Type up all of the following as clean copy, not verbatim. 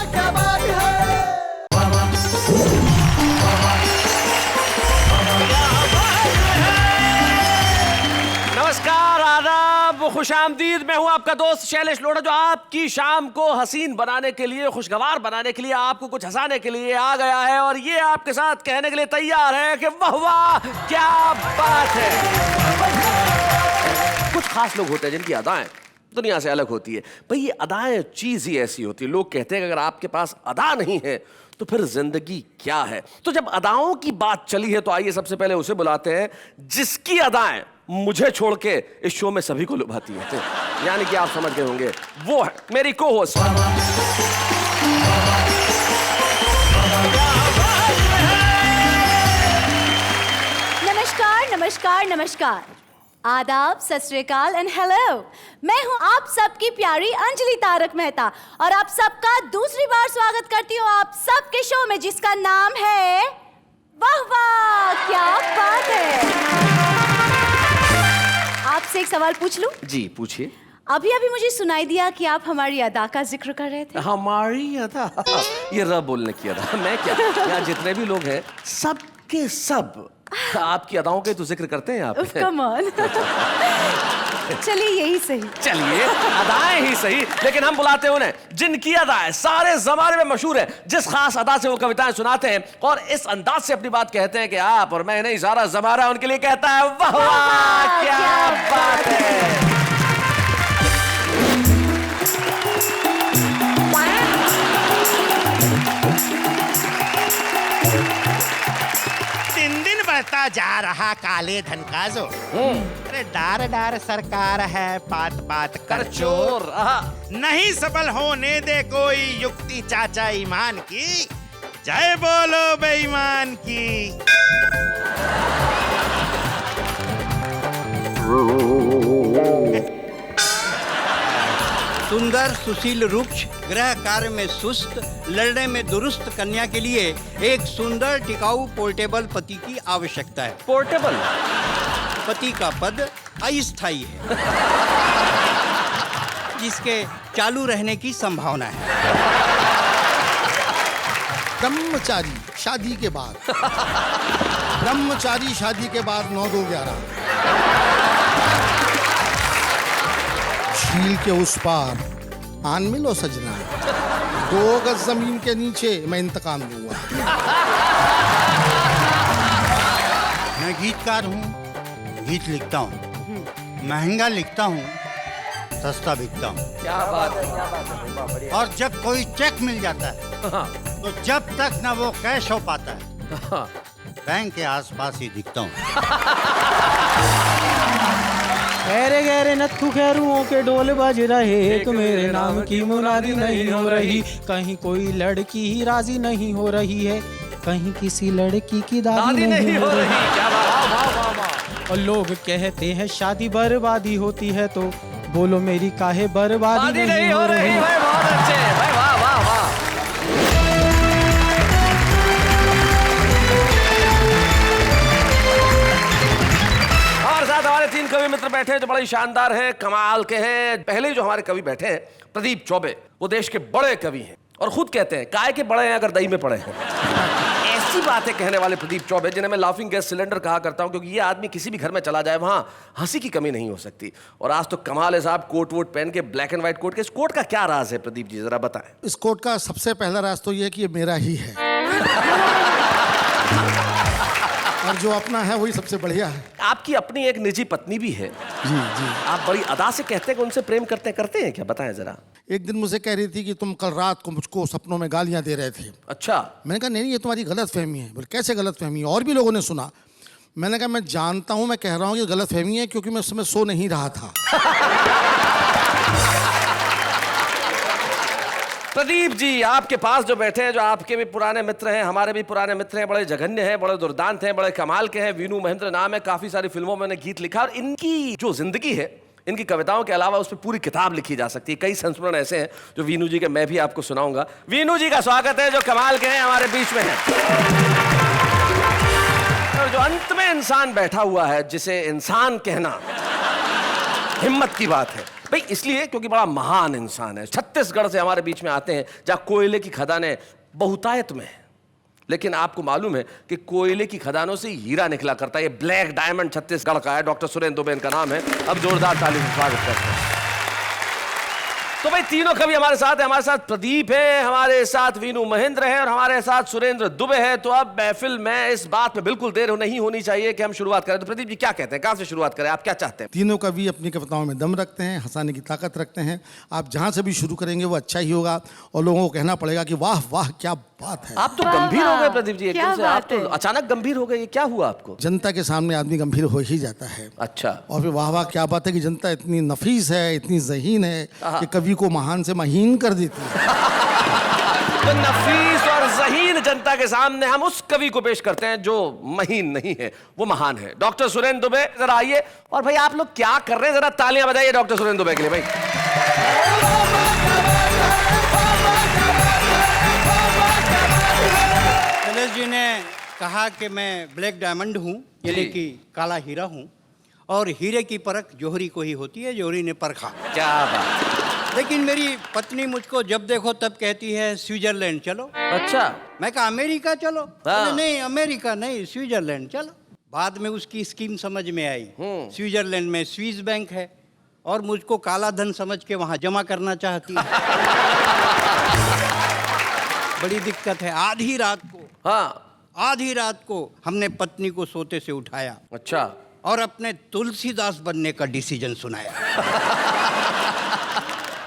क्या बात है। नमस्कार, आदाब, खुशामदीद। मैं हूं आपका दोस्त शैलेश लोढ़ा, जो आपकी शाम को हसीन बनाने के लिए, खुशगवार बनाने के लिए, आपको कुछ हंसाने के लिए आ गया है और ये आपके साथ कहने के लिए तैयार है कि वाह वाह क्या बात है। कुछ खास लोग होते हैं जिनकी अदाएं दुनिया से अलग होती है। भाई ये अदाएं चीज ही ऐसी होती है। लोग कहते हैं कि अगर आपके पास अदा नहीं है तो फिर जिंदगी क्या है। तो जब अदाओं की बात चली है तो आइए सबसे पहले उसे बुलाते हैं जिसकी अदाएं मुझे छोड़ के इस शो में सभी को लुभाती है। यानी कि आप समझ गए होंगे, वो है मेरी को होस्ट नमस्कार नमस्कार नमस्कार, आदाब, सत श्री अकाल एंड हेलो। मैं हूं आप सबकी प्यारी अंजलि तारक मेहता और आप सबका दूसरी बार स्वागत करती हूं आप सबके शो में जिसका नाम है वाह वाह क्या बात है। आपसे एक सवाल पूछ लूं? जी पूछिए। अभी अभी मुझे सुनाई दिया कि आप हमारी अदा का जिक्र कर रहे थे। हमारी अदा? ये र बोलने की अदा। मैं क्या, यहाँ जितने भी लोग हैं सब के सब आपकी अदाओं के तो जिक्र करते हैं आप। Come on. चलिए यही सही। चलिए अदाएं ही सही, लेकिन हम बुलाते हैं उन्हें जिनकी अदाएं सारे जमाने में मशहूर है। जिस खास अदा से वो कविताएं सुनाते हैं और इस अंदाज से अपनी बात कहते हैं कि आप और मैं नहीं, सारा जमाना उनके लिए कहता है वाह वाह क्या बात है। बढ़ता जा रहा काले धन का जो, अरे डार डार सरकार है, पात पात कर चोर। नहीं सफल होने दे कोई युक्ति चाचा ईमान की, जय बोलो बेईमान की। सुंदर सुशील रुक्ष, गृह कार्य में सुस्त, लड़ने में दुरुस्त कन्या के लिए एक सुंदर टिकाऊ पोर्टेबल पति की आवश्यकता है। पोर्टेबल पति का पद अस्थायी है, जिसके चालू रहने की संभावना है। ब्रह्मचारी शादी के बाद, ब्रह्मचारी शादी के बाद 9-2-11, झील के उस पार आन मिलो सजना, 2 गज जमीन के नीचे मैं इंतकाम दूंगा। मैं गीतकार हूँ, गीत लिखता हूँ, महंगा लिखता हूँ, सस्ता बिकता हूँ। क्या बात है। और जब कोई चेक मिल जाता है तो जब तक ना वो कैश हो पाता है बैंक के आसपास ही दिखता हूँ। गहरे गहरे नत्थु खैरुओं के डोल बज रहे, तो मेरे नाम की मुनादी नहीं हो रही। कहीं कोई लड़की ही राजी नहीं हो रही है, कहीं किसी लड़की की दादी नहीं हो रही। क्या बात। और लोग कहते हैं शादी बर्बादी होती है, तो बोलो मेरी काहे बर्बादी नहीं हो रही। भाई बहुत अच्छे भाई, वाह वाह वाह। हमारे 3 कवि मित्र बैठे हैं जो बड़े शानदार हैं, कमाल के हैं। पहले जो हमारे कवि बैठे हैं प्रदीप चौबे, वो देश के बड़े कवि हैं और खुद कहते हैं काय के बड़े हैं अगर दही में पड़े हैं। ऐसी बातें कहने वाले प्रदीप चौबे, जिन्हें मैं लाफिंग गैस सिलेंडर कहा करता हूं, क्योंकि ये आदमी किसी भी घर में चला जाए वहां हंसी की कमी नहीं हो सकती। और आज तो कमाल है साहब, कोट वोट पहन के, ब्लैक एंड व्हाइट कोट के। इस कोट का क्या राज है प्रदीप जी, जरा बताएं। इस कोट का सबसे पहला राज तो ये कि ये मेरा ही है और जो अपना है वही सबसे बढ़िया है। आपकी अपनी एक निजी पत्नी भी है। जी जी। आप बड़ी अदा से कहते हैं कि उनसे प्रेम करते हैं क्या, बताएं जरा। एक दिन मुझे कह रही थी कि तुम कल रात को मुझको सपनों में गालियां दे रहे थे। अच्छा। मैंने कहा नहीं, ये तुम्हारी गलत फहमी है। बोले कैसे गलत फहमी है? और भी लोगों ने सुना। मैंने कहा मैं जानता हूं, मैं कह रहा हूं कि गलत फहमी है क्योंकि मैं उस समय सो नहीं रहा था। प्रदीप जी आपके पास जो बैठे हैं, जो आपके भी पुराने मित्र हैं, हमारे भी पुराने मित्र हैं, बड़े जघन्य हैं, बड़े दुर्दांत हैं, बड़े कमाल के हैं। वीनू महेंद्र नाम है, काफी सारी फिल्मों में उन्होंने गीत लिखा और इनकी जो जिंदगी है, इनकी कविताओं के अलावा उस पर पूरी किताब लिखी जा सकती है। कई संस्मरण ऐसे हैं जो वीनू जी के मैं भी आपको सुनाऊंगा। वीनू जी का स्वागत है, जो कमाल के हैं, हमारे बीच में हैं। और जो अंत में इंसान बैठा हुआ है, जिसे इंसान कहना हिम्मत की बात है, भाई इसलिए क्योंकि बड़ा महान इंसान है। छत्तीसगढ़ से हमारे बीच में आते हैं जहां कोयले की खदानें बहुतायत में है, लेकिन आपको मालूम है कि कोयले की खदानों से हीरा निकला करता है। ये ब्लैक डायमंड छत्तीसगढ़ का है। डॉक्टर सुरेंद्र दुबे इनका नाम है। अब जोरदार ताली से स्वागत करते हैं। तो भाई तीनों कवि हमारे साथ है। हमारे साथ प्रदीप है, हमारे साथ वीनू महेंद्र है और हमारे साथ सुरेंद्र दुबे है। तो अब महफिल में इस बात में बिल्कुल देर नहीं होनी चाहिए कि हम शुरुआत करें। तो प्रदीप जी क्या कहते हैं, कहां से शुरुआत करें, आप क्या चाहते हैं? तीनों कवि अपनी कविताओं में दम रखते हैं, हंसाने की ताकत रखते हैं। आप जहाँ से भी शुरू करेंगे वो अच्छा ही होगा और लोगों को कहना पड़ेगा कि वाह वाह क्या बात है। आप तो वाह, गंभीर हो गए वाह, प्रदीप जी, क्या एकदम से आप बात तो है। अचानक गंभीर हो गए। ये क्या हुआ आपको? जनता के सामने आदमी गंभीर हो ही जाता है। अच्छा, और फिर वाह वाह क्या बात है कि जनता इतनी नफीस है, इतनी ज़हीन है कि कवि को महान से महीन कर देती है। तो नफीस और ज़हीन जनता के सामने हम उस कवि को पेश करते हैं जो महीन नहीं है, वो महान है। डॉक्टर सुरेंद्र दुबे जरा आइए। और भाई आप लोग क्या कर रहे हैं, जरा तालियां बजाइए डॉक्टर सुरेंद्र दुबे के लिए भाई। शैलेश जी ने कहा कि मैं ब्लैक डायमंड हूँ, यानी कि काला हीरा हूँ, और हीरे की परख जौहरी को ही होती है, जौहरी ने परखा। क्या बात। लेकिन मेरी पत्नी मुझको जब देखो तब कहती है स्विट्जरलैंड चलो। अच्छा, मैं कहा अमेरिका चलो। हाँ। बोले, नहीं अमेरिका नहीं, स्विट्जरलैंड चलो। बाद में उसकी स्कीम समझ में आई। स्विट्जरलैंड में स्विस बैंक है और मुझको काला धन समझ के वहां जमा करना चाहती है। बड़ी दिक्कत है। आधी रात को हमने पत्नी को सोते से उठाया अच्छा, और अपने तुलसीदास बनने का डिसीजन सुनाया।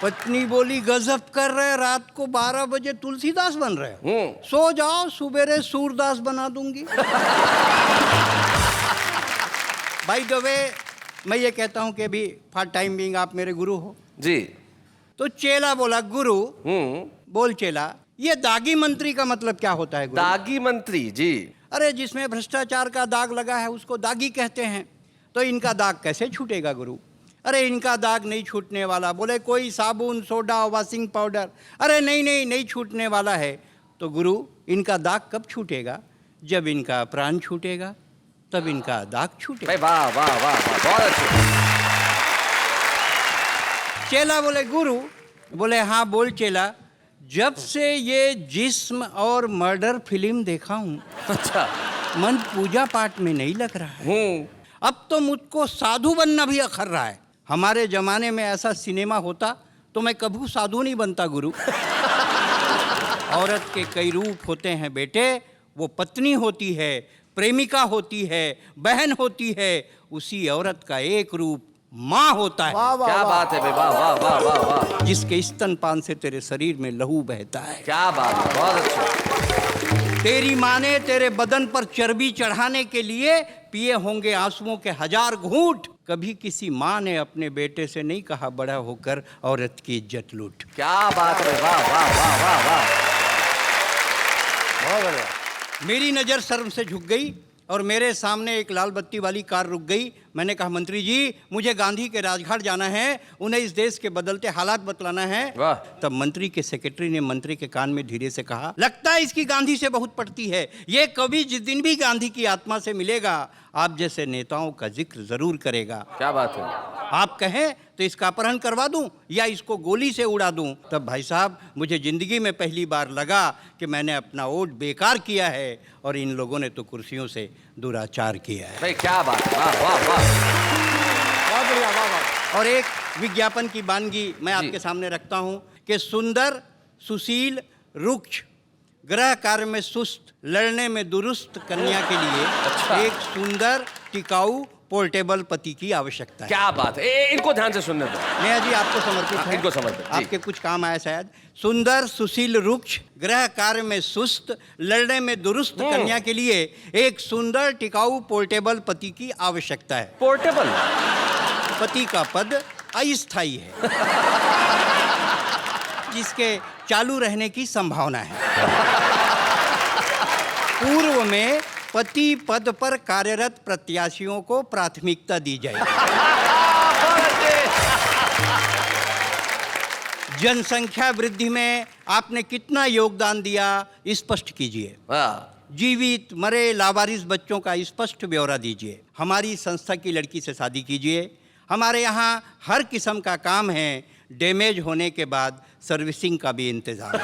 पत्नी बोली गजब कर रहे, रात को 12 बजे तुलसीदास बन रहे, सो जाओ, सुबेरे सूरदास बना दूंगी। बाय द वे, मैं ये कहता हूं कि अभी फॉर टाइम बीइंग आप मेरे गुरु हो। जी। तो चेला बोला गुरु, बोल चेला, ये दागी मंत्री का मतलब क्या होता है गुरु? दागी मंत्री जी। अरे जिसमें भ्रष्टाचार का दाग लगा है उसको दागी कहते हैं। तो इनका दाग कैसे छूटेगा गुरु? अरे इनका दाग नहीं छूटने वाला। बोले कोई साबुन, सोडा, वॉशिंग पाउडर। अरे नहीं छूटने वाला है। तो गुरु इनका दाग कब छूटेगा? जब इनका प्राण छूटेगा तब इनका दाग छूटेगा। भाई वाह वाह वाह वाह, बहुत अच्छे। चेला बोले गुरु, बोले हाँ बोल चेला, जब से ये जिस्म और मर्डर फिल्म देखा हूँ, अच्छा, मन पूजा पाठ में नहीं लग रहा है। अब तो मुझको साधु बनना भी अखर रहा है। हमारे जमाने में ऐसा सिनेमा होता तो मैं कभी साधु नहीं बनता गुरु। औरत के कई रूप होते हैं बेटे, वो पत्नी होती है, प्रेमिका होती है, बहन होती है, उसी औरत का एक रूप माँ होता है। क्या बात है भाई, वाह वाह वाह वाह वाह, जिसके स्तनपान से तेरे शरीर में लहू बहता है। क्या बात है, बहुत अच्छा। तेरी माँ ने तेरे बदन पर चर्बी चढ़ाने के लिए पिए होंगे आंसुओं के 1000 घूंट। कभी किसी माँ ने अपने बेटे से नहीं कहा बड़ा होकर औरत की इज्जत लूट। क्या बात है, वाह वाह वाह वाह वाह, बहुत बढ़िया। मेरी नज़र शर्म से झुक गई और मेरे सामने एक लाल बत्ती वाली कार रुक गई। मैंने कहा मंत्री जी मुझे गांधी के राजघाट जाना है, उन्हें इस देश के बदलते हालात बतलाना है। वाह। तब मंत्री के सेक्रेटरी ने मंत्री के कान में धीरे से कहा, लगता है इसकी गांधी से बहुत पड़ती है। ये कवि जिस दिन भी गांधी की आत्मा से मिलेगा आप जैसे नेताओं का जिक्र जरूर करेगा। क्या बात है। आप कहें तो इसका अपहरण करवा दूं या इसको गोली से उड़ा दूं। तब भाई साहब मुझे जिंदगी में पहली बार लगा कि मैंने अपना वोट बेकार किया है और इन लोगों ने तो कुर्सियों से दुराचार किया है। भाई क्या बात है, वाह वाह वाह, बहुत बढ़िया, वाह वाह। और एक विज्ञापन की वानगी मैं जी। आपके सामने रखता हूं कि सुंदर, सुशील, रुक्ष, गृह कार्य में सुस्त, लड़ने में दुरुस्त कन्या के लिए अच्छा। एक सुंदर, टिकाऊ, पोर्टेबल पति की आवश्यकता है। क्या बात है। इनको ध्यान से सुनने दो। नेहा जी आपको समर्पित है। इनको समर्पित, जी। आपके कुछ काम आया शायद। सुंदर, सुशील, रुक्ष, गृह कार्य में सुस्त, लड़ने में दुरुस्त कन्या के लिए एक सुंदर, टिकाऊ, पोर्टेबल पति की आवश्यकता है। पोर्टेबल। पति का पद अस्थायी है, जिसके चालू रहने की संभावना है। पूर्व में पति पद पर कार्यरत प्रत्याशियों को प्राथमिकता दी जाएगी। जनसंख्या वृद्धि में आपने कितना योगदान दिया स्पष्ट कीजिए। जीवित, मरे, लावारिस बच्चों का स्पष्ट ब्यौरा दीजिए। हमारी संस्था की लड़की से शादी कीजिए। हमारे यहाँ हर किस्म का काम है, डैमेज होने के बाद सर्विसिंग का भी इंतजाम है।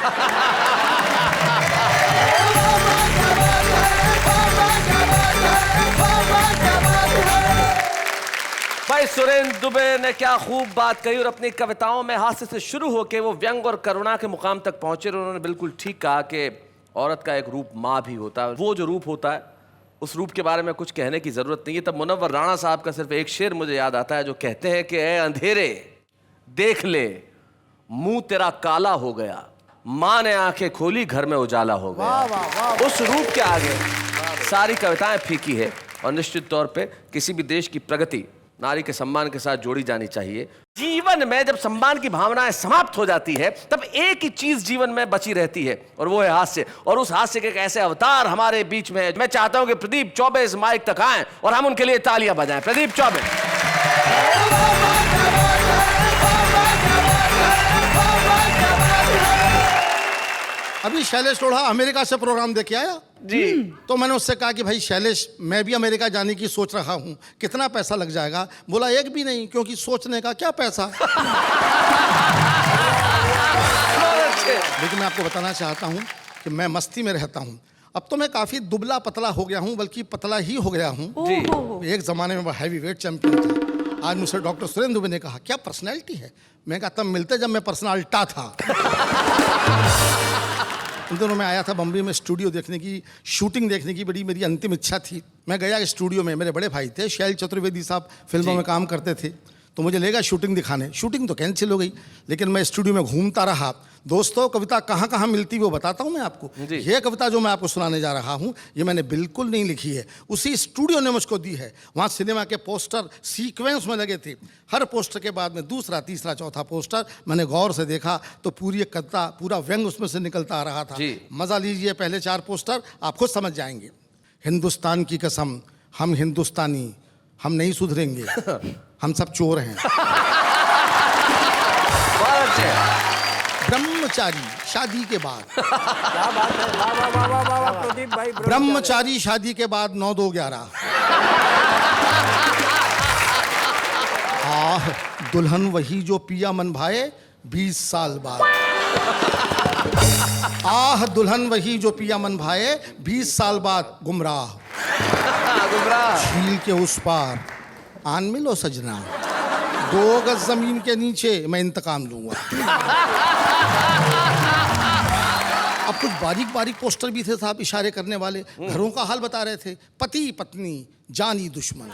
भाई सुरेंद्र दुबे ने क्या खूब बात कही और अपनी कविताओं में हास्य से शुरू होकर वो व्यंग और करुणा के मुकाम तक पहुंचे। और उन्होंने बिल्कुल ठीक कहा कि औरत का एक रूप माँ भी होता है। वो जो रूप होता है उस रूप के बारे में कुछ कहने की जरूरत नहीं है। तब मुनव्वर राणा साहब का सिर्फ एक शेर मुझे याद आता है जो कहते हैं कि ए अंधेरे देख ले मुंह तेरा काला हो गया, माँ ने आंखें खोली घर में उजाला हो गया। उस रूप के आगे सारी कविताएं फीकी है। और निश्चित तौर पे किसी भी देश की प्रगति नारी के सम्मान के साथ जोड़ी जानी चाहिए। जीवन में जब सम्मान की भावनाएं समाप्त हो जाती है तब एक ही चीज जीवन में बची रहती है और वो है हास्य। और उस हास्य के एक ऐसे अवतार हमारे बीच में है। मैं चाहता हूं कि प्रदीप चौबे इस माइक तक आएं और हम उनके लिए तालियां बजाएं। प्रदीप चौबे। अभी शैलेश लोढ़ा अमेरिका से प्रोग्राम देखे आया जी। तो मैंने उससे कहा कि भाई शैलेश, मैं भी अमेरिका जाने की सोच रहा हूँ, कितना पैसा लग जाएगा? बोला एक भी नहीं, क्योंकि सोचने का क्या पैसा। लेकिन मैं आपको बताना चाहता हूँ कि मैं मस्ती में रहता हूँ। अब तो मैं काफ़ी दुबला पतला हो गया हूँ, बल्कि पतला ही हो गया हूँ। एक ज़माने में वो हैवी वेट चैंपियन था। आज मुझसे डॉक्टर सुरेंद्र दुबे ने कहा क्या पर्सनैलिटी है? मैं कहा तब मिलते जब मैं पर्सनालिटा था। इन दिनों मैं आया था बम्बई में स्टूडियो देखने की, शूटिंग देखने की बड़ी मेरी अंतिम इच्छा थी। मैं गया स्टूडियो में, मेरे बड़े भाई थे शैल चतुर्वेदी साहब, फिल्मों में काम करते थे, तो मुझे ले गया शूटिंग दिखाने। शूटिंग तो कैंसिल हो गई, लेकिन मैं स्टूडियो में घूमता रहा। दोस्तों, कविता कहाँ कहाँ मिलती वो बताता हूँ मैं आपको। ये कविता जो मैं आपको सुनाने जा रहा हूँ ये मैंने बिल्कुल नहीं लिखी है, उसी स्टूडियो ने मुझको दी है। वहाँ सिनेमा के पोस्टर सीक्वेंस में लगे थे। हर पोस्टर के बाद में दूसरा, तीसरा, चौथा पोस्टर मैंने गौर से देखा तो पूरी एक कविता, पूरा व्यंग उसमें से निकलता आ रहा था। मज़ा लीजिए, पहले 4 पोस्टर आप खुद समझ जाएंगे। हिंदुस्तान की कसम, हम हिंदुस्तानी, हम नहीं सुधरेंगे, हम सब चोर हैं। ब्रह्मचारी शादी के बाद, क्या बात है, वाह वाह वाह वाह वाह वाह प्रदीप भाई। ब्रह्मचारी शादी के बाद 9-2-11। आह दुल्हन वही जो पिया मन भाए 20 साल बाद। आह दुल्हन वही जो पिया मन भाए 20 साल बाद गुमराह। झील के उस पार आन मिलो सजना, 2 गज जमीन के नीचे मैं इंतकाम लूंगा। अब कुछ बारीक बारीक पोस्टर भी थे साहब, इशारे करने वाले, घरों का हाल बता रहे थे। पति पत्नी जानी दुश्मन,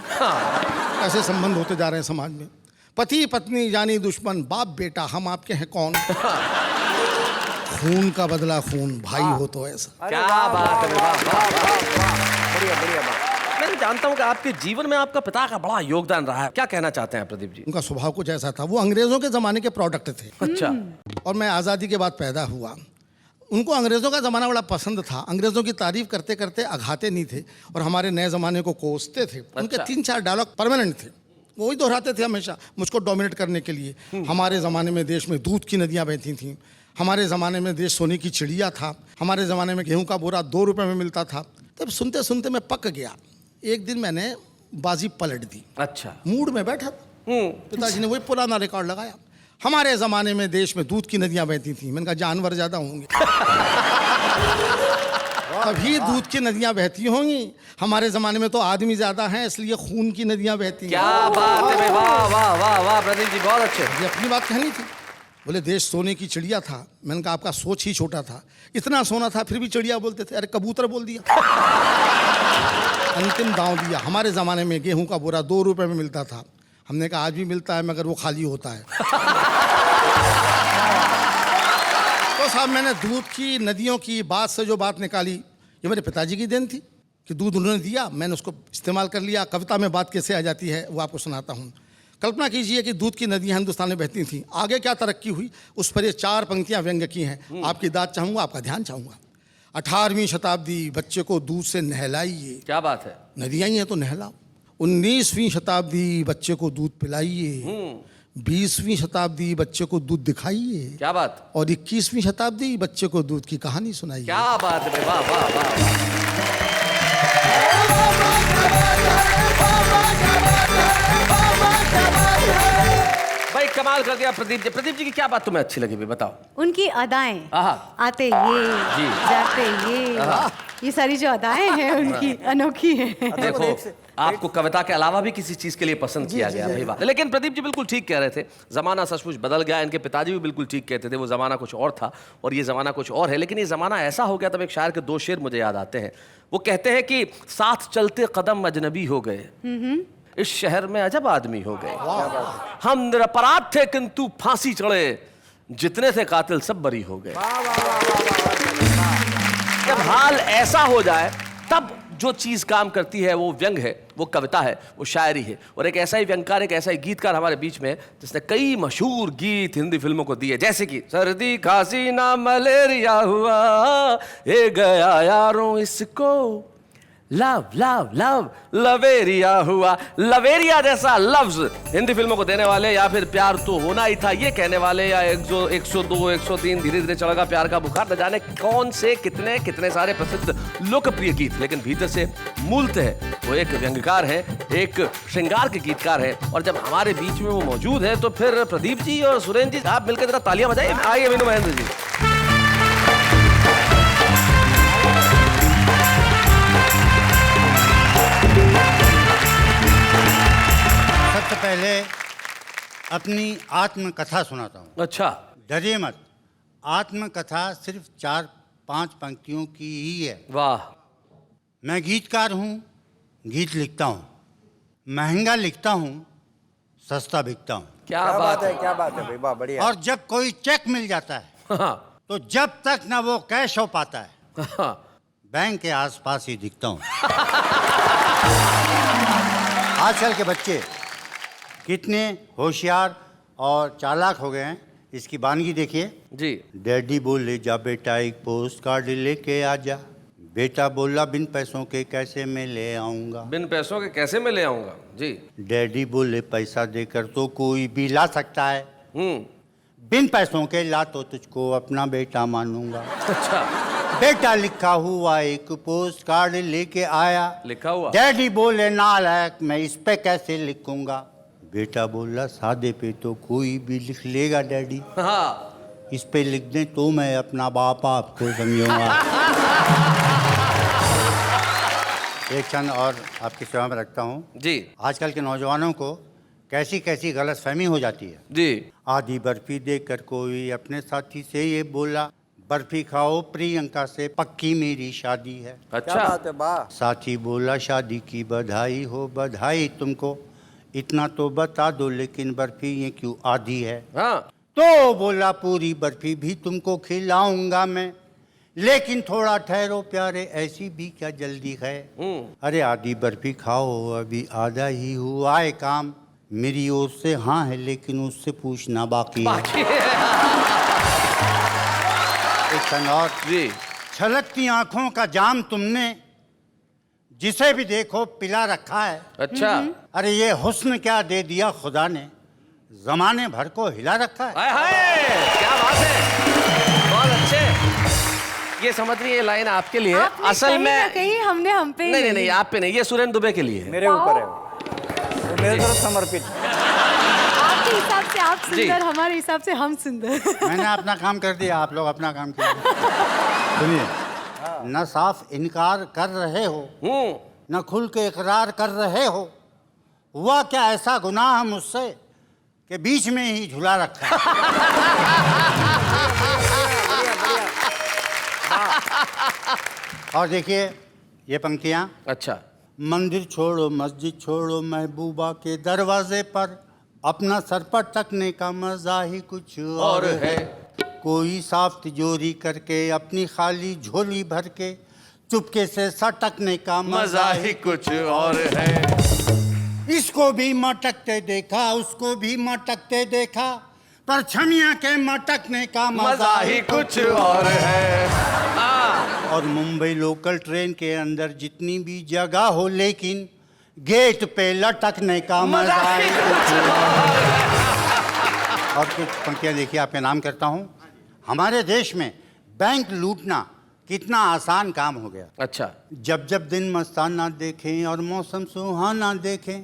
ऐसे संबंध होते जा रहे हैं समाज में। पति पत्नी जानी दुश्मन, बाप बेटा हम आपके हैं कौन। खून का बदला खून, भाई हो तो ऐसा। क्या बात है, वाह वाह वाह, बढ़िया बढ़िया बात। मैं जानता हूं कि आपके जीवन में आपका पिता का बड़ा योगदान रहा है, क्या कहना चाहते हैं प्रदीप जी? उनका स्वभाव कुछ ऐसा था, वो अंग्रेजों के ज़माने के प्रोडक्ट थे। अच्छा। और मैं आज़ादी के बाद पैदा हुआ। उनको अंग्रेज़ों का ज़माना बड़ा पसंद था। अंग्रेज़ों की तारीफ करते करते अघाते नहीं थे और हमारे नए ज़माने को कोसते थे। उनके 3-4 डायलॉग परमानेंट थे, वही दोहराते थे हमेशा मुझको डोमिनेट करने के लिए। हमारे ज़माने में देश में दूध की नदियाँ बहती थीं, हमारे ज़माने में देश सोने की चिड़िया था, हमारे ज़माने में गेहूँ का बोरा 2 रुपये में मिलता था। तब सुनते सुनते मैं पक गया। एक दिन मैंने बाजी पलट दी। अच्छा। मूड में बैठा था, पिताजी ने वही पुराना रिकॉर्ड लगाया। हमारे ज़माने में देश में दूध की नदियाँ बहती थीं। मैंने कहा जानवर ज़्यादा होंगे तभी दूध की नदियाँ बहती होंगी, हमारे ज़माने में तो आदमी ज़्यादा हैं इसलिए खून की नदियाँ बहती हैं। क्या बात है, वाह वाह वाह वाह प्रदीप जी, बहुत अच्छे। ये अपनी बात कहनी थी। बोले देश सोने की चिड़िया था। मैंने कहा आपका सोच ही छोटा था, इतना सोना था फिर भी चिड़िया बोलते थे। अरे कबूतर बोल दिया। अंतिम दांव दिया। हमारे ज़माने में गेहूं का बोरा 2 रुपये में मिलता था। हमने कहा आज भी मिलता है मगर वो खाली होता है। तो साहब मैंने दूध की नदियों की बात से जो बात निकाली, ये मेरे पिताजी की देन थी कि दूध उन्होंने दिया, मैंने उसको इस्तेमाल कर लिया। कविता में बात कैसे आ जाती है वो आपको सुनाता हूँ। कल्पना कीजिए कि दूध की नदियाँ हिंदुस्तान में बहती थीं। आगे क्या तरक्की हुई उस पर ये 4 पंक्तियाँ व्यंग्य की हैं। आपकी दाद चाहूँगा, आपका ध्यान चाहूँगा। 18वीं शताब्दी बच्चे को दूध से नहलाइए। क्या बात है, नदियाँ ही हैं तो नहलाओ। 19वीं शताब्दी बच्चे को दूध पिलाइए। 20वीं शताब्दी बच्चे को दूध दिखाइए। क्या बात। और 21वीं शताब्दी बच्चे को दूध की कहानी सुनाइए। क्या बात है, वाह वाह वाह। भाई कमाल कर दिया प्रदीप जी। प्रदीप जी की क्या बात तुम्हें अच्छी लगी भाई, बताओ। उनकी अदाएं, आहा। आते ये जी। जाते ये सारी जो अदाएं हैं उनकी अनोखी हैं। देखो आपको कविता के अलावा भी किसी चीज के लिए पसंद किया गया भाई बात। लेकिन प्रदीप जी बिल्कुल ठीक कह रहे थे, जमाना सचमुच बदल गया। इनके पिताजी भी बिल्कुल ठीक कहते थे, वो जमाना कुछ और था और ये जमाना कुछ और है। लेकिन ये जमाना ऐसा हो गया, तब एक शायर के 2 शेर मुझे याद आते हैं। वो कहते हैं कि साथ चलते कदम अजनबी हो गए, इस शहर में अजब आदमी हो गए। हम निरपराध थे किंतु फांसी चढ़े, जितने थे कातिल सब बरी हो गए। जब हाल ऐसा हो जाए तब जो चीज काम करती है वो व्यंग है, वो कविता है, वो शायरी है। और एक ऐसा ही व्यंगकार, एक ऐसा ही गीतकार हमारे बीच में है जिसने कई मशहूर गीत हिंदी फिल्मों को दिए, जैसे कि सर्दी खांसी ना मलेरिया हुआ, ये गया यारों इसको लव लव लव लवेरिया हुआ। लवेरिया जैसा लफ्ज हिंदी फिल्मों को देने वाले, या फिर प्यार तो होना ही था ये कहने वाले, या 102 103 धीरे धीरे चढ़ेगा प्यार का बुखार, न जाने कौन से कितने सारे प्रसिद्ध लोकप्रिय गीत। लेकिन भीतर से मूलतः वो एक व्यंग्यकार है, एक श्रृंगार के गीतकार है। और जब हमारे बीच में वो मौजूद है तो फिर प्रदीप जी और सुरेंद्र जी आप मिलकर जरा तालियां बजाइए। आइए विनू महेंद्र जी। सबसे पहले अपनी आत्मकथा सुनाता हूँ। अच्छा। डरिए मत, आत्मकथा सिर्फ 4-5 पंक्तियों की ही है। वाह। मैं गीतकार हूँ, गीत लिखता हूँ, महंगा लिखता हूँ, सस्ता बिकता हूँ। क्या बात है, क्या बात है भाई, वाह बढ़िया। और जब कोई चेक मिल जाता है हाँ, तो जब तक ना वो कैश हो पाता है, हाँ। बैंक के आसपास ही दिखता हूँ। आजकल के बच्चे कितने होशियार और चालाक हो गए हैं, इसकी वानगी देखिए जी। डैडी बोले जा बेटा एक पोस्ट कार्ड लेके आ जा, बेटा बोला बिन पैसों के कैसे मैं ले आऊंगा। बिन पैसों के कैसे मैं ले आऊंगा जी। डैडी बोले पैसा देकर तो कोई भी ला सकता है, बिन पैसों के ला तो तुझको अपना बेटा मानूंगा। अच्छा। बेटा लिखा हुआ एक पोस्ट कार्ड लेके आया, लिखा हुआ। डैडी बोले नालायक मैं इस पे कैसे लिखूंगा। बेटा बोला सादे पे तो कोई भी लिख लेगा डैडी, हाँ। इस पे लिख दें तो मैं अपना बाप आपको समझूंगा। एक क्षण और आपकी सेवा में रखता हूँ जी। आजकल के नौजवानों को कैसी कैसी गलतफहमी हो जाती है जी। आधी बर्फी देकर कोई अपने साथी से ये बोला, बर्फी खाओ प्रियंका से पक्की मेरी शादी है। अच्छा। साथी बोला शादी की बधाई हो, बधाई तुमको, इतना तो बता दो लेकिन बर्फी ये क्यों आधी है। हाँ। तो बोला पूरी बर्फी भी तुमको खिलाऊंगा मैं, लेकिन थोड़ा ठहरो प्यारे ऐसी भी क्या जल्दी है। अरे आधी बर्फी खाओ अभी आधा ही हुआ है काम, मेरी ओर से हाँ है लेकिन उससे पूछना बाकी है। एक क्षण और जी। छलकती आंखों का जाम तुमने जिसे भी देखो पिला रखा है। अच्छा। अरे ये हुस्न क्या दे दिया खुदा ने, जमाने भर को हिला रखा है। हाय हाय, क्या बात है, बहुत अच्छे। ये समझ रही है लाइन आपके लिए। आपने असल कहीं में ना कहीं हमने हम पे नहीं नहीं नहीं, आप पे नहीं, ये सुरेंद्र दुबे के लिए है। मेरे ऊपर है वो, मेरे तरफ समर्पित। आपके हिसाब से आप जी। सुंदर, हमारे हिसाब से हम सुंदर। मैंने अपना काम कर दिया, आप लोग अपना काम कीजिए। सुनिए, न साफ इनकार कर रहे हो न खुल के इकरार कर रहे हो, हुआ क्या ऐसा गुनाह मुझसे कि बीच में ही झुला रखा और देखिए ये पंक्तियां। अच्छा। मंदिर छोड़ो मस्जिद छोड़ो महबूबा के दरवाजे पर, अपना सर पर टकने का मजा ही कुछ और है। कोई साफ तिजोरी करके अपनी खाली झोली भर के चुपके से सटकने का मजा ही कुछ और है। इसको भी मटकते देखा उसको भी मटकते देखा, पर छमिया के मटकने का मजा ही कुछ और है। और मुंबई लोकल ट्रेन के अंदर जितनी भी जगह हो लेकिन गेट पे लटकने का मजा ही कुछ और कुछ पंक्तियां देखिए, आपके नाम करता हूं। हमारे देश में बैंक लूटना कितना आसान काम हो गया। अच्छा। जब जब दिन मस्ताना देखें और मौसम सुहाना देखें,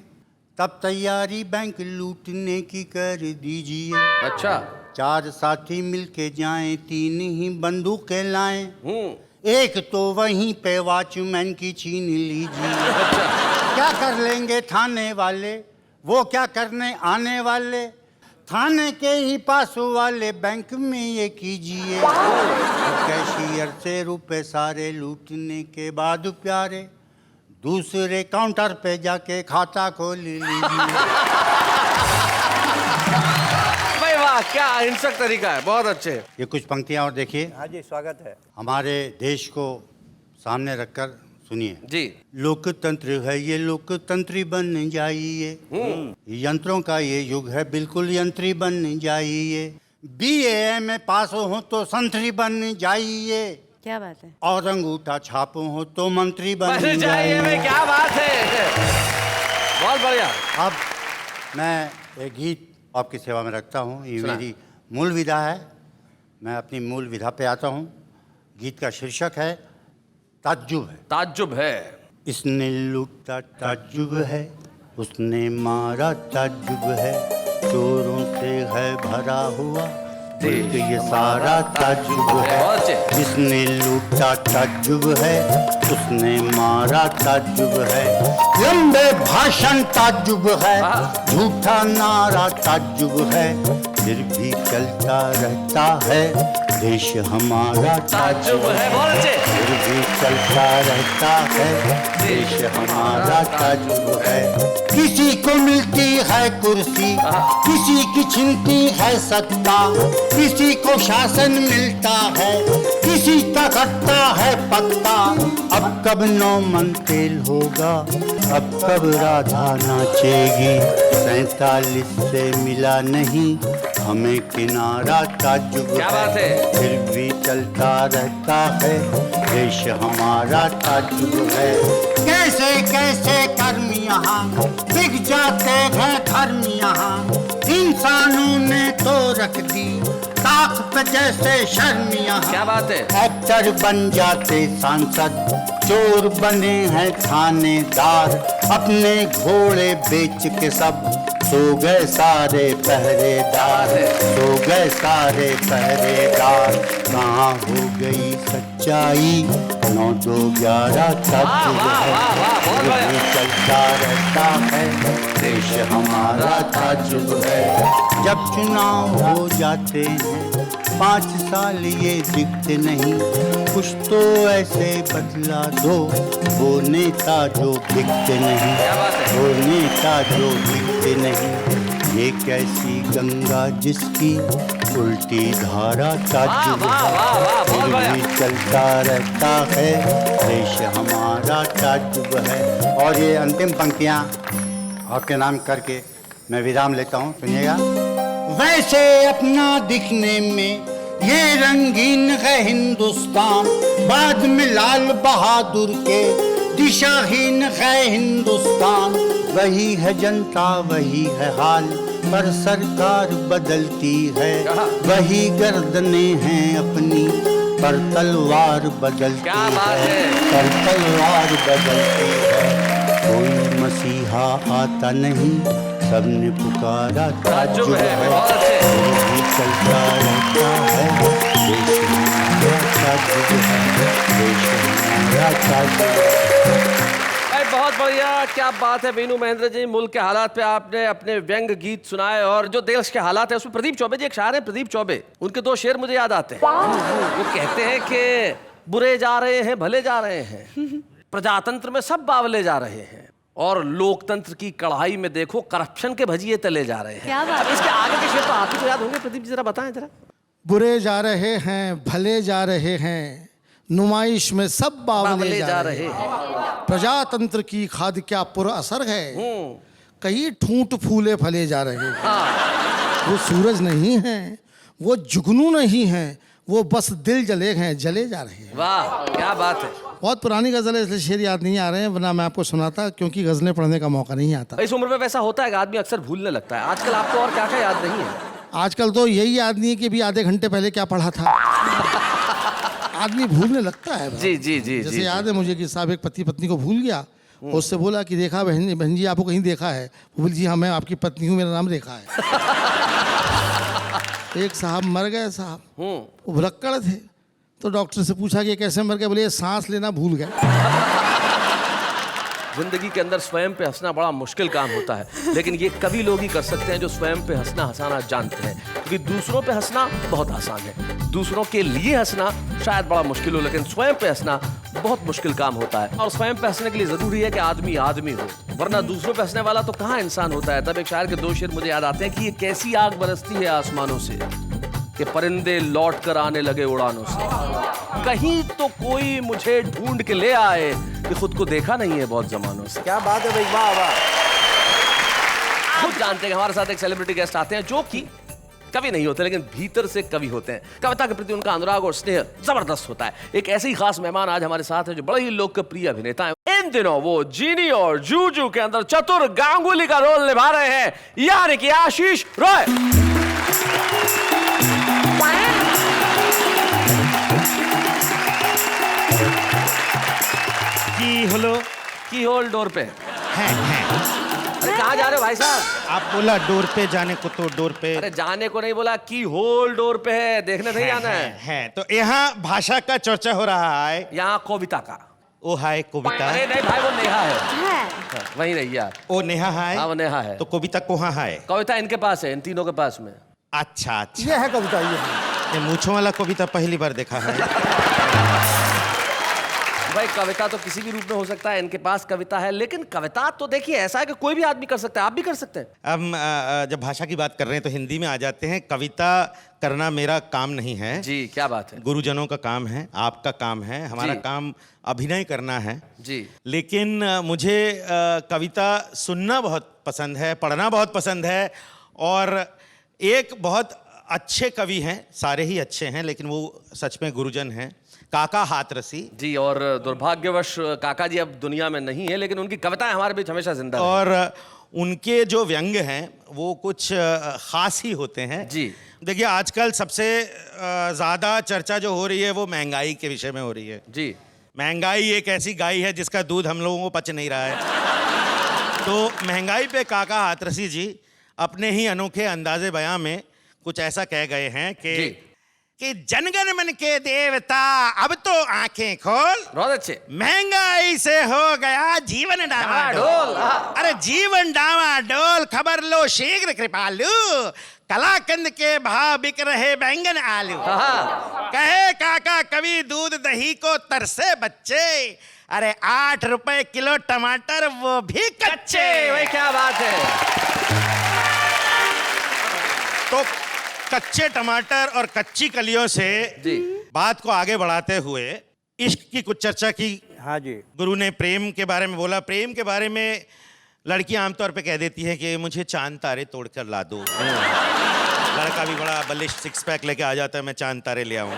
तब तैयारी बैंक लूटने की कर दीजिए। अच्छा। 4 साथी मिलके जाएं, 3 ही बंदूकें लाएं, एक तो वहीं पे वॉचमैन की छीन लीजिए। क्या कर लेंगे थाने वाले, वो क्या करने आने वाले, थाने के ही पास वाले बैंक में ये कीजिए। कैशियर से रुपए सारे लूटने के बाद प्यारे, दूसरे काउंटर पे जाके खाता खोल लीजिए। भाई वाह, क्या हिंसक तरीका है, बहुत अच्छे। ये कुछ पंक्तियां और देखिए। हाँ जी, स्वागत है। हमारे देश को सामने रखकर सुनिए। जी। लोकतंत्र है ये, लोकतंत्री बन जाइए। यंत्रों का ये युग है, बिल्कुल यंत्री बन जाइए। BA में पास हो तो संतरी बन जाइए, क्या बात है। और अंगूठा छाप हो तो मंत्री बन जाइए। जाइए। क्या बात है, बहुत बढ़िया। अब मैं एक गीत आपकी सेवा में रखता हूँ। ये सुना। मेरी मूल विधा है। मैं अपनी मूल विधा पे आता हूँ। गीत का शीर्षक है ताज्जुब है। ताज्जुब है। इसने लूटा ताज्जुब है, उसने मारा ताज्जुब है, चोरों से है भरा हुआ मुल्क ये सारा ताज्जुब है। बहुत अच्छे। जिसने लूटा ताज्जुब है, उसने मारा ताज्जुब है, लंबे भाषण ताज्जुब है, झूठा नारा ताज्जुब है, फिर भी चलता रहता है देश हमारा ताज्जुब है। बहुत अच्छे। फिर भी चलता रहता है देश हमारा ताज्जुब है। किसी को मिलती है कुर्सी, किसी की छिनती है सत्ता, किसी को शासन मिलता है, किसी का कटता है पत्ता। अब कब 9 मन तेल होगा, अब कब राधा नाचेगी, 47 से मिला नहीं हमें किनारा ताज्जुब क्या बात है। फिर भी चलता रहता है देश हमारा ताज्जुब है। कैसे कैसे कर्म यहाँ बिक जाते हैं धर्म यहाँ, इंसानों ने तो रख दी ताक पे जैसे शर्म यहाँ। क्या बात है। एक्टर बन जाते सांसद, चोर बने हैं थानेदार, अपने घोड़े बेच के सब सो गए सारे पहरेदार, सो गए सारे पहरेदार। कहाँ हो गई सच्चाई, 9 2 11 ताज्जुब है, चलता रहता है देश हमारा ताज्जुब है। जब चुनाव हो जाते हैं 5 साल ये दिखते नहीं, कुछ तो ऐसे बदला दो वो नेता जो दिखते नहीं, वो नेता जो दिखते नहीं। ये कैसी गंगा जिसकी उल्टी धारा ताज्जुब है, फिर भी चलता रहता है देश हमारा ताज्जुब है। और ये अंतिम पंक्तियाँ आपके नाम करके मैं विराम लेता हूँ, सुनिएगा। वैसे अपना दिखने में ये रंगीन है हिंदुस्तान, बाद में लाल बहादुर के दिशाहीन है हिंदुस्तान। वही है जनता वही है हाल, पर सरकार बदलती है, वही गर्दने हैं अपनी पर तलवार बदलती है, पर तलवार बदलती है। कोई मसीहा आता नहीं, सबने पुकारा ताज्जुब है, भी चलता रहता है देश हमारा ताज्जुब है, देश हमारा ताज्जुब है। बहुत बढ़िया, क्या बात है वीनू महेंद्र जी। मुल्क के हालात पे आपने अपने व्यंग गीत सुनाए, और जो देश के हालात है उसमें प्रदीप चौबे जी एक शायर है, प्रदीप चौबे, उनके 2 शेर मुझे याद आते हैं। वो कहते हैं कि बुरे जा रहे हैं भले जा रहे हैं, प्रजातंत्र में सब बावले जा रहे हैं, और लोकतंत्र की कढ़ाई में देखो करप्शन के भजिए तले जा रहे हैं। क्या बात है? इसके आगे के शेर तो आप ही को याद होंगे, प्रदीप जी जरा बताएं जरा। बुरे जा रहे हैं भले जा रहे हैं, नुमाइश में सब बावले जा रहे हैं, प्रजातंत्र की खाद क्या पुर असर है, कई ठूंठ फूले फले जा रहे हैं। वो सूरज नहीं है, वो जुगनू नहीं है, वो बस दिल जले हैं, जले जा रहे हैं। वाह क्या बात है। बहुत पुरानी गज़ल है, इसलिए शेर याद नहीं आ रहे हैं, वरना मैं आपको सुनाता, क्योंकि गज़लें पढ़ने का मौका नहीं आता। इस उम्र में वैसा होता है कि आदमी अक्सर भूलने लगता है। आजकल आपको और क्या क्या याद नहीं है? आजकल तो यही याद नहीं है कि अभी आधे घंटे पहले क्या पढ़ा था। आदमी भूलने लगता है। जी जी जी जैसे जी, याद है मुझे कि साहब एक पति पत्नी को भूल गया, उससे बोला कि देखा बहन जी आपको कहीं देखा है? वो बोली जी हाँ मैं आपकी पत्नी हूँ, मेरा नाम रेखा है। एक साहब मर गए साहब, वो भुलक्कड़ थे, तो डॉक्टर से पूछा कि कैसे मर गए? बोले ये सांस लेना भूल गए। जिंदगी के अंदर स्वयं पे हंसना बड़ा मुश्किल काम होता है, लेकिन ये कवि लोग ही कर सकते हैं जो स्वयं पे हंसना हंसाना जानते हैं, क्योंकि दूसरों पे हंसना बहुत आसान है, दूसरों के लिए हंसना शायद बड़ा मुश्किल हो, लेकिन स्वयं पे हंसना बहुत मुश्किल काम होता है। और स्वयं पे हंसने के लिए जरूरी है कि आदमी आदमी हो, वरना दूसरों पे हंसने वाला तो कहाँ इंसान होता है। तब एक शायर के दो शेर मुझे याद आते हैं कि ये कैसी आग बरसती है आसमानों से कि परिंदे लौट कर आने लगे उड़ानों से, कहीं तो कोई मुझे ढूंढ के ले आए कि खुद को देखा नहीं है बहुत जमानों से। क्या बात है भाई, वाह वाह। खुद जानते हैं कि हमारे साथ एक सेलिब्रिटी गेस्ट आते हैं जो कि कवि नहीं होते लेकिन भीतर से कवि होते हैं। कविता के प्रति उनका अनुराग और स्नेह जबरदस्त होता है। एक ऐसे ही खास मेहमान आज हमारे साथ है जो बड़े ही लोकप्रिय अभिनेता हैं। इन दिनों वो जीनी और जूजू के अंदर चतुर गांगुली का रोल निभा रहे हैं, यानी कि आशीष रॉय। की होल डोर पे हैं। अरे कहाँ जा रहे हो भाई साहब? आप बोला डोर पे जाने को तो डोर पे। अरे जाने को नहीं बोला, की होल डोर पे है, देखने नहीं जाना है। तो यहाँ भाषा का चर्चा हो रहा है। यहाँ कविता का। ओ हाय कविता। अरे नहीं भाई वो नेहा है। है। वही नहीं यार। ओ नेहा है। हाँ वो नेहा है। तो कविता कहाँ है? कविता इनके पास है, इन तीनों के पास में। अच्छा अच्छा, ये है कविता, ये ये मूछों वाला कविता पहली बार देखा है। भाई कविता तो किसी भी रूप में हो सकता है, इनके पास कविता है, लेकिन कविता तो देखिए ऐसा है कि कोई भी आदमी कर सकता है, आप भी कर सकते हैं। अब जब भाषा की बात कर रहे हैं तो हिंदी में आ जाते हैं। कविता करना मेरा काम नहीं है जी, क्या बात है। गुरुजनों का काम है, आपका काम है, हमारा जी। काम अभिनय करना है जी। लेकिन मुझे कविता सुनना बहुत पसंद है, पढ़ना बहुत पसंद है। और एक बहुत अच्छे कवि हैं, सारे ही अच्छे हैं, लेकिन वो सच में गुरुजन हैं, काका हाथरसी जी। और दुर्भाग्यवश काका जी अब दुनिया में नहीं है, लेकिन उनकी कविताएं हमारे बीच हमेशा जिंदा हैं। और उनके जो व्यंग हैं वो कुछ खास ही होते हैं जी। देखिए आजकल सबसे ज़्यादा चर्चा जो हो रही है वो महंगाई के विषय में हो रही है जी। महंगाई एक ऐसी गाय है जिसका दूध हम लोगों को पच नहीं रहा है। तो महंगाई पे काका हाथरसी जी अपने ही अनोखे अंदाजे बयां में कुछ ऐसा कह गए हैं कि जनगण मन के देवता अब तो आंखें खोल, बहुत अच्छे। महंगाई से हो गया जीवन डामाडोल। अरे जीवन डामाडोल, खबर लो शीघ्र कृपालु, कलाकंद के भाव बिक रहे बैंगन आलू। कहे काका कवि दूध दही को तरसे बच्चे, अरे 8 रुपए किलो टमाटर वो भी कच्चे। भाई क्या बात है। तो कच्चे टमाटर और कच्ची कलियों से जी। बात को आगे बढ़ाते हुए इश्क की कुछ चर्चा की। हाँ जी। गुरु ने प्रेम के बारे में बोला। प्रेम के बारे में लड़कियां आमतौर पे कह देती है कि मुझे चांद तारे तोड़कर ला दो। लड़का भी बड़ा बलिष्ठ 6 पैक लेके आ जाता है, मैं चांद तारे ले आऊं।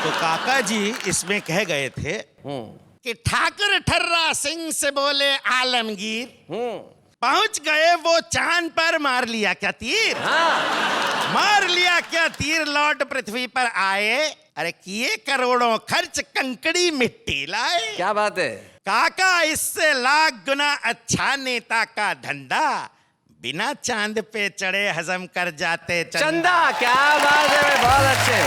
तो काका जी इसमें कह गए थे कि ठाकुर ठर्रा सिंह से बोले आलमगीर, पहुंच गए वो चांद पर, मार लिया क्या तीर। मार लिया क्या तीर, लौट पृथ्वी पर आए, अरे किए करोड़ों खर्च कंकड़ी मिट्टी लाए। क्या बात है काका, इससे लाख गुना अच्छा नेता का धंधा, बिना चांद पे चढ़े हजम कर जाते चंदा। क्या बात है, बहुत अच्छे।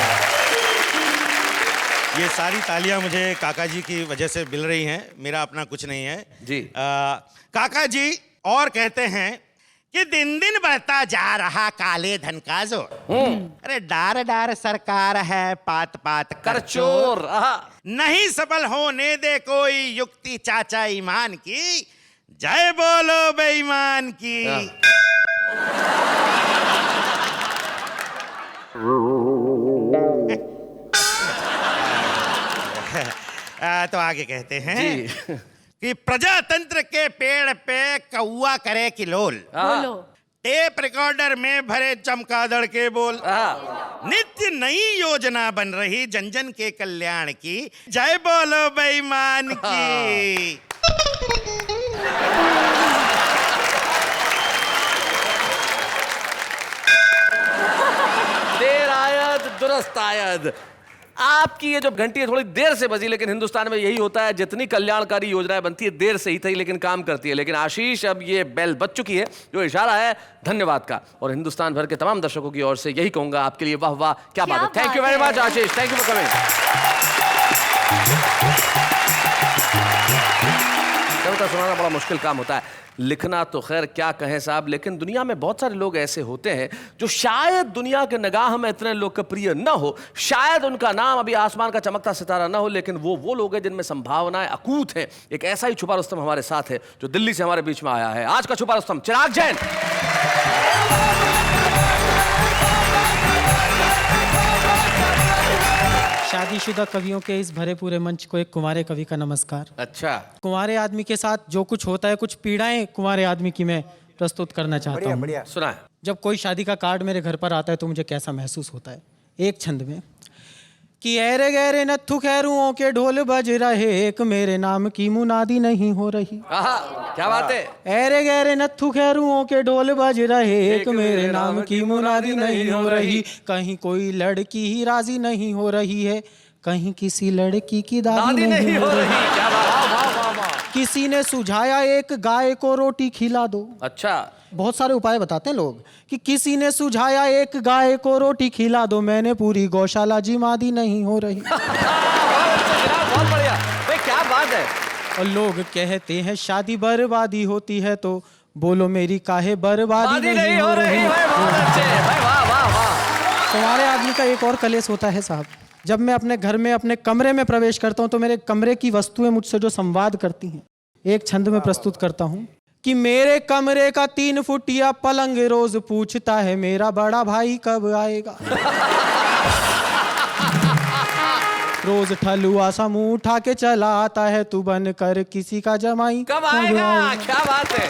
ये सारी तालियां मुझे काका जी की वजह से मिल रही हैं, मेरा अपना कुछ नहीं है जी। काका जी और कहते हैं कि दिन दिन बढ़ता जा रहा काले धन का जोर, अरे डार डार सरकार है, पात पात कर चोर, नहीं सफल होने दे कोई युक्ति चाचा ईमान की, जय बोलो बेईमान की। तो आगे कहते हैं कि प्रजातंत्र के पेड़ पे कौआ करे किलोल, बोलो। टेप रिकॉर्डर में भरे चमगादड़ के बोल, नित्य नई योजना बन रही जन जन के कल्याण की, जय बोलो बेईमान की। देर आयद दुरुस्त आयद। आपकी ये जो घंटी है थोड़ी देर से बजी, लेकिन हिंदुस्तान में यही होता है, जितनी कल्याणकारी योजनाएं बनती है देर से ही थी लेकिन काम करती है। लेकिन आशीष, अब ये बेल बज चुकी है, जो इशारा है धन्यवाद का, और हिंदुस्तान भर के तमाम दर्शकों की ओर से यही कहूंगा आपके लिए वाह वाह, क्या बात है। Thank you very much Ashish, thank you for coming. कविता सुनाना बड़ा मुश्किल काम होता है, लिखना तो खैर क्या कहें साहब, लेकिन दुनिया में बहुत सारे लोग ऐसे होते हैं जो शायद दुनिया के निगाह में इतने लोकप्रिय न हो, शायद उनका नाम अभी आसमान का चमकता सितारा न हो, लेकिन वो लोग हैं जिनमें संभावनाएं अकूत हैं। एक ऐसा ही छुपा रुस्तम हमारे साथ है जो दिल्ली से हमारे बीच में आया है। आज का छुपा रुस्तम चिराग जैन। शादीशुदा कवियों के इस भरे पूरे मंच को एक कुंवारे कवि का नमस्कार। अच्छा, कुंवारे आदमी के साथ जो कुछ होता है, कुछ पीड़ाएं कुंवारे आदमी की मैं प्रस्तुत करना चाहता हूँ। सुना है। जब कोई शादी का कार्ड मेरे घर पर आता है तो मुझे कैसा महसूस होता है, एक छंद में कि ऐरे गहरे नत्थु खैरुओं के ढोल बज रहे, एक मेरे नाम की मुनादी नहीं हो रही। क्या बात है। ऐरे गहरे नत्थु खैरुओं के ढोल बज रहे, एक मेरे नाम की मुनादी नहीं हो रही। कहीं कोई लड़की ही राजी नहीं हो रही है, कहीं किसी लड़की की दादी नहीं हो रही। क्या बात। किसी ने सुझाया एक गाय को रोटी खिला दो। अच्छा, बहुत सारे उपाय बताते हैं लोग कि किसी ने सुझाया एक गाय को रोटी खिला दो, मैंने पूरी गौशाला जिमादी नहीं हो रही। बहुत बढ़िया भाई, क्या बात है। और लोग कहते हैं शादी बर्बादी होती है, तो बोलो मेरी काहे बर्बादी नहीं हो रही। तुम्हारे आदमी का एक और कलेश होता है साहब, जब मैं अपने घर में अपने कमरे में प्रवेश करता हूं तो मेरे कमरे की वस्तुएं मुझसे जो संवाद करती हैं, एक छंद में प्रस्तुत करता हूं कि मेरे कमरे का 3 फुटिया पलंग रोज पूछता है मेरा बड़ा भाई कब आएगा। रोज ठलुआ सा मुंह उठा के चला आता है, तू बन कर किसी का जमाई कब आएगा। क्या बात है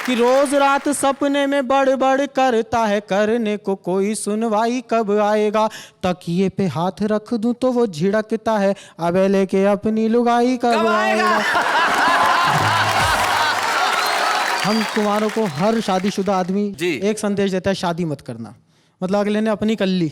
कि रोज रात सपने में बड़ बड़ करता है, करने को कोई सुनवाई कब आएगा। तकिए पे हाथ रख दूं तो वो झिड़कता है, अबे लेके अपनी लुगाई कब आएगा। हम कुमारों को हर शादीशुदा आदमी एक संदेश देता है, शादी मत करना, मतलब अगले ने अपनी कर ली,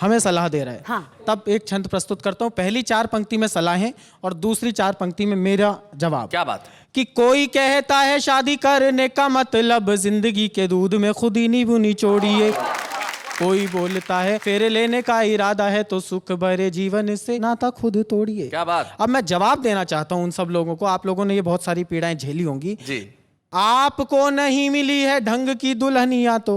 हमें सलाह दे रहा है। हाँ। तब एक छंद प्रस्तुत करता हूँ, पहली 4 पंक्ति में सलाहें और दूसरी 4 पंक्ति में मेरा जवाब। क्या बात है। कि कोई कहता है शादी करने का मतलब जिंदगी के दूध में खुद ही नींबू निचोड़िए, कोई बोलता है फेरे लेने का इरादा है तो सुख भरे जीवन से नाता खुद तोड़िए। क्या बात। अब मैं जवाब देना चाहता हूं उन सब लोगों को, आप लोगों ने ये बहुत सारी पीड़ाएं झेली होंगी जी। आपको नहीं मिली है ढंग की दुल्हनिया, तो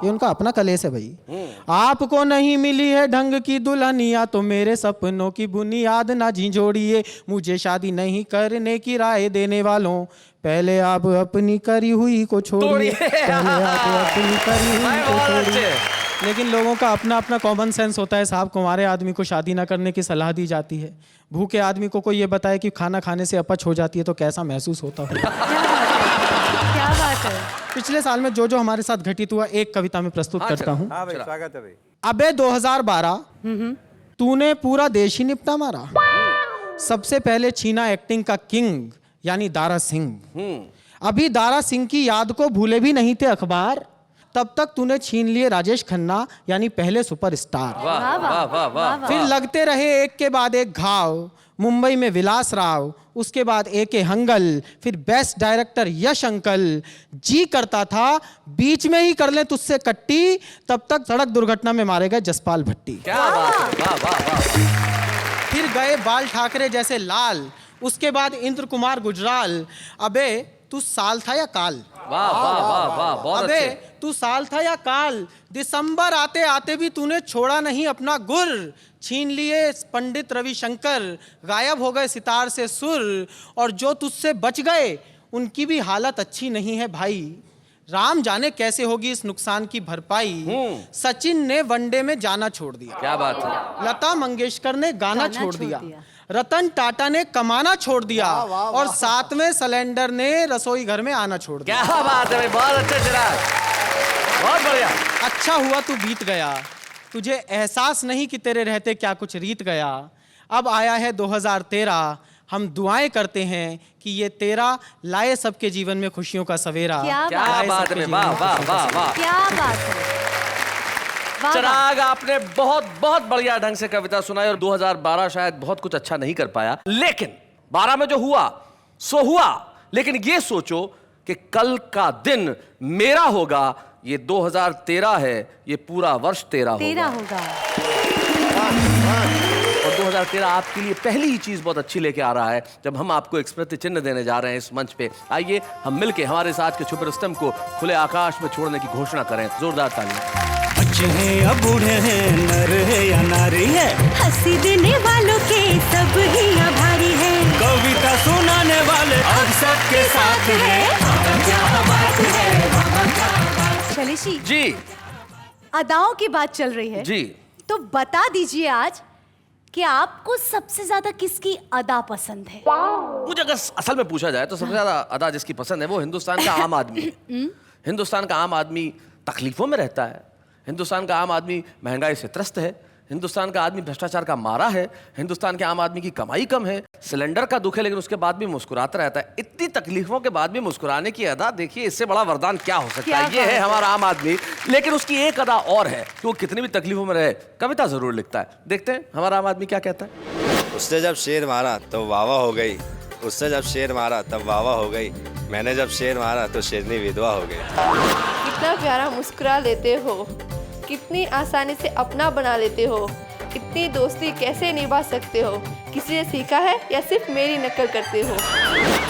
ये उनका अपना कलेश है भाई। आपको नहीं मिली है ढंग की दुल्हनिया, तो मेरे सपनों की बुनियाद ना झिझोड़िए। मुझे शादी नहीं करने की राय देने वालों, पहले आप अपनी करी हुई को छोड़िए, पहले आप अपनी करी हुई को छोड़िए। लेकिन लोगों का अपना अपना कॉमन सेंस होता है साहब। कुंवारे आदमी को शादी ना करने की सलाह दी जाती है, भूखे आदमी को कोई ये बताए कि खाना खाने से अपच हो जाती है तो कैसा महसूस होता होगा। क्या बात है। पिछले साल में जो जो हमारे साथ घटित हुआ एक कविता में प्रस्तुत करता हूँ। स्वागत है भाई। अबे 2012 तूने पूरा देश ही निपटा मारा, सबसे पहले छीना एक्टिंग का किंग यानी दारा सिंह। अभी दारा सिंह की याद को भूले भी नहीं थे अखबार, तब तक तूने छीन लिए राजेश खन्ना यानी पहले सुपरस्टार। वाह वाह वाह वाह। फिर लगते रहे एक के बाद एक घाव, मुंबई में विलास राव, उसके बाद ए.के. हंगल, फिर बेस्ट डायरेक्टर यश अंकल। जी करता था बीच में ही कर ले तुझसे कट्टी, तब तक सड़क दुर्घटना में मारे गए जसपाल भट्टी। क्या बात है। वाह वाह वाह। फिर गए बाल ठाकरे जैसे लाल, उसके बाद इंद्र कुमार गुजराल। अबे तू साल था या काल। वाह वाह वाह वाह, बहुत अबे अच्छे। तू साल था या काल, दिसंबर आते आते भी तूने छोड़ा नहीं अपना गुर। छीन लिए पंडित रविशंकर, गायब हो गए सितार से सुर, और जो तुझसे बच गए उनकी भी हालत अच्छी नहीं है भाई। राम जाने कैसे होगी इस नुकसान की भरपाई। सचिन ने वनडे में जाना छोड़ दिया। क्या बात है। लता मंगेशकर ने गाना छोड़ दिया। रतन टाटा ने कमाना छोड़ दिया, और 7वें सिलेंडर ने रसोई घर में आना छोड़ दिया। क्या बात है भाई, बहुत अच्छे चिराग, बहुत बढ़िया। अच्छा हुआ तू बीत गया, तुझे एहसास नहीं कि तेरे रहते क्या कुछ रीत गया। अब आया है 2013, हम दुआएं करते हैं कि ये तेरा लाए सबके जीवन में खुशियों का सवेरा। क्या बात है। वाह वाह वाह वाह। क्या बात है। वाह। चिराग, आपने बहुत बहुत बढ़िया ढंग से कविता सुनाई और 2012 शायद बहुत कुछ अच्छा नहीं कर पाया, लेकिन 12 में जो हुआ सो हुआ। लेकिन ये सोचो कि कल का दिन मेरा होगा, ये 2013 है, ये पूरा वर्ष तेरा तेरा होगा। होगा। और 2013 आपके लिए पहली ही चीज बहुत अच्छी लेके आ रहा है, जब हम आपको एक स्मृति चिन्ह देने जा रहे हैं इस मंच पे। आइए हम मिलके हमारे साथ के छुपे रुस्तम को खुले आकाश में छोड़ने की घोषणा करें। जोरदार तालियां। बच्चे हैं या बूढ़े हैं, नर है या नारी है, हंसी देने वालों के सब ही आभारी है, कविता सुनाने वाले अब सबके साथ है। शैलेशी जी अदाओं की बात चल रही है, जी तो बता दीजिए आज कि आपको सबसे ज्यादा किसकी अदा पसंद है? मुझे अगर असल में पूछा जाए तो सबसे ज्यादा अदा जिसकी पसंद है वो हिंदुस्तान का आम आदमी है। हिंदुस्तान का आम आदमी तकलीफों में रहता है, हिंदुस्तान का आम आदमी महंगाई से त्रस्त है, हिंदुस्तान का आदमी भ्रष्टाचार का मारा है, हिंदुस्तान के आम आदमी की कमाई कम है, सिलेंडर का दुख है लेकिन उसके बाद भी मुस्कुराता रहता है। इतनी तकलीफों के बाद भी मुस्कुराने की अदा, देखिए इससे बड़ा वरदान क्या हो सकता है। ये है हमारा आम आदमी। लेकिन उसकी एक अदा और है कि वो कितनी भी तकलीफों में रहे कविता जरूर लिखता है। देखते हैं हमारा आम आदमी क्या कहता है। उसने जब शेर मारा तो वाह वाह हो गई, उसने जब शेर मारा तब वाह वाह हो गई, मैंने जब शेर मारा तो शेरनी विधवा हो गई। कितना प्यारा मुस्कुरा लेते हो, कितनी आसानी से अपना बना लेते हो, इतनी दोस्ती कैसे निभा सकते हो, किसी से सीखा है या सिर्फ मेरी नकल करते हो?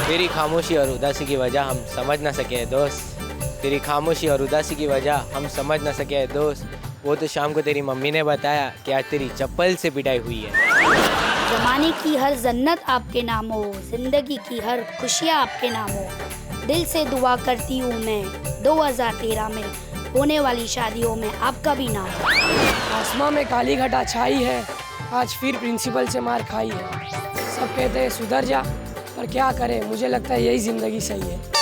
तेरी खामोशी और उदासी की वजह हम समझ ना सके हैं दोस्त, तेरी खामोशी और उदासी की वजह हम समझ ना सके हैं दोस्त। वो तो शाम को तेरी मम्मी ने बताया कि आज तेरी चप्पल से पिटाई हुई है। जमाने की हर जन्नत आपके नाम हो, जिंदगी की हर खुशियाँ आपके नाम हो, दिल से दुआ करती हूँ मैं 2013 में होने वाली शादियों में आपका भी नाम हो। आसमां में काली घटा छाई है, आज फिर प्रिंसिपल से मार खाई है, सब कहते हैं सुधर जा, पर क्या करें, मुझे लगता है यही जिंदगी सही है।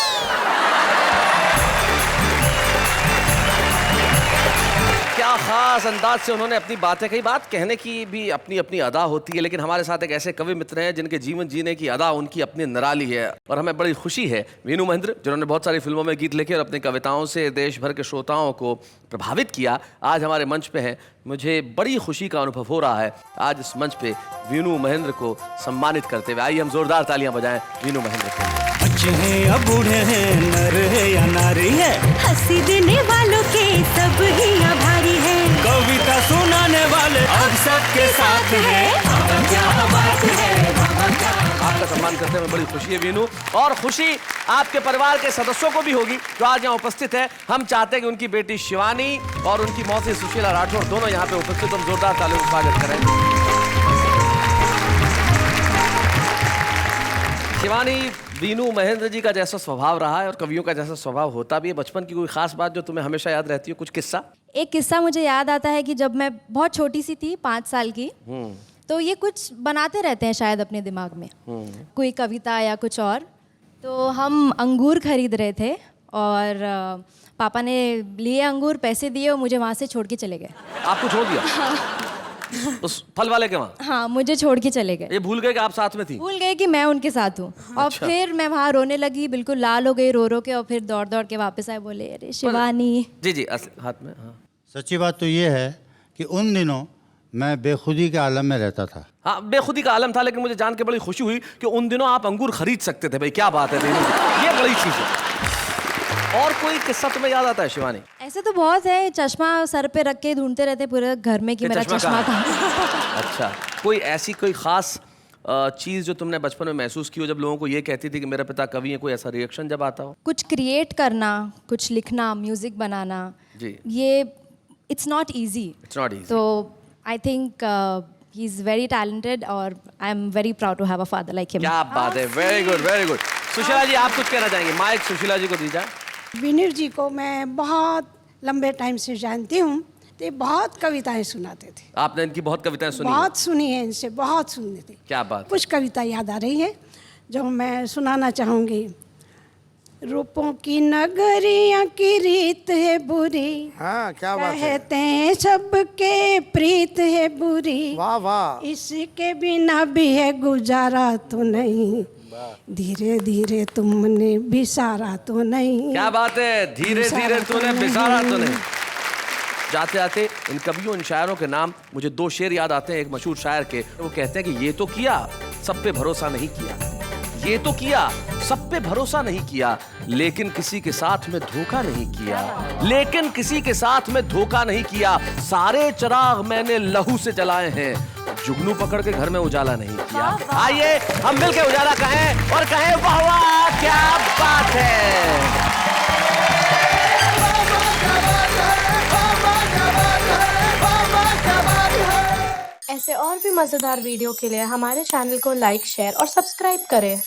क्या खास अंदाज से उन्होंने अपनी बातें कही। बात कहने की भी अपनी अपनी अदा होती है, लेकिन हमारे साथ एक ऐसे कवि मित्र हैं जिनके जीवन जीने की अदा उनकी अपनी निराली है। और हमें बड़ी खुशी है वीनू महेंद्र, जिन्होंने बहुत सारी फिल्मों में गीत लिखे और अपनी कविताओं से देश भर के श्रोताओं को प्रभावित किया, आज हमारे मंच पे हैं। मुझे बड़ी खुशी का अनुभव हो रहा है आज इस मंच पे वीनू महेंद्र को सम्मानित करते हुए। आइए हम जोरदार तालियां बजाएं वीनू महेंद्र के लिए। बच्चे हैं या बूढ़े हैं, नर है या नारी है, हंसी देने वालों के सब ही आभारी है, कविता सुनाने वाले अब सबके साथ है। आपका सम्मान करते हुए बड़ी खुशी है वीनू, और खुशी आपके परिवार के सदस्यों को भी होगी जो आज यहाँ उपस्थित है। हम चाहते हैं कि उनकी बेटी शिवानी और उनकी मौसी सुशीला राठौर दोनों यहाँ पे उपस्थित, हम जोरदार तालियों से स्वागत करें। शिवानी, वीनू महेंद्र जी का जैसा स्वभाव रहा है और कवियों का जैसा स्वभाव होता भी है, बचपन की कोई खास बात जो तुम्हें हमेशा याद रहती है, कुछ किस्सा? एक किस्सा मुझे याद आता है कि जब मैं बहुत छोटी सी थी, 5 साल की, तो ये कुछ बनाते रहते हैं शायद अपने दिमाग में, कोई कविता या कुछ और। तो हम अंगूर खरीद रहे थे और पापा ने लिए अंगूर, पैसे दिए और मुझे वहाँ से छोड़ के चले गए। आपको छोड़ दिया? उस फल वाले के वहाँ? हाँ, मुझे छोड़ के चले गए। ये भूल गए कि आप साथ में थी? भूल गए कि मैं उनके साथ हूँ। और अच्छा। फिर मैं वहाँ रोने लगी, बिल्कुल लाल हो गई रो रो के, और फिर दौड़ दौड़ के वापस आए, बोले अरे शिवानी। जी जी, हाथ में। हाँ। सच्ची बात तो ये है कि उन दिनों मैं बेखुदी के आलम में रहता था। हाँ, बेखुदी का आलम था, लेकिन मुझे जान के बड़ी खुशी हुई कि उन दिनों आप अंगूर खरीद सकते थे। भाई क्या बात है, ये बड़ी चीज है। और कोई किस्सा तुम्हें याद आता है शिवानी? ऐसे तो बहुत है, चश्मा सर पे रख के ढूंढते रहते पूरे घर में कि मेरा चश्मा कहाँ। अच्छा, कोई ऐसी कोई खास चीज जो तुमने बचपन में महसूस की हो जब लोगों को ये कहती थी कि मेरा पिता कवि है, कोई ऐसा रिएक्शन जब आता हो? कुछ क्रिएट करना, कुछ लिखना, म्यूजिक बनाना, जी, ये it's not easy. It's not easy. तो I think he is very talented और I am very proud to have a father like him. क्या बात है, very good very good. Sushila ji, आप कुछ कहना चाहेंगे? माइक सुशीला जी को दीजिए। विनर जी को मैं बहुत लंबे टाइम से जानती हूँ, तो बहुत कविताएं सुनाते थे। आपने इनकी बहुत कविताएं सुनी? बहुत सुनी है इनसे, बहुत सुनी थी। क्या बात? कुछ कविता याद आ रही है जो मैं सुनाना चाहूँगी। रूपों की नगरियाँ की रीत है बुरी, हाँ, क्या बात है। कहते हैं सबके प्रीत है बुरी, वाह वाह। इसके बिना भी है गुजारा तो नहीं, धीरे धीरे तुमने बिसारा तो नहीं। क्या बात है, धीरे धीरे तूने बिसारा तो नहीं। जाते आते इन कवियों, इन शायरों के नाम मुझे दो शेर याद आते हैं एक मशहूर शायर के। वो कहते हैं कि ये तो किया, सब पे भरोसा नहीं किया, ये तो किया, सब पे भरोसा नहीं किया, लेकिन किसी के साथ में धोखा नहीं किया, लेकिन किसी के साथ में धोखा नहीं किया। सारे चिराग मैंने लहू से जलाए हैं, जुगनू पकड़ के घर में उजाला नहीं किया। आइए हम मिलकर उजाला कहें और कहें वाह वाह क्या बात है। ऐसे और भी मज़ेदार वीडियो के लिए हमारे चैनल को लाइक, शेयर और सब्सक्राइब करें।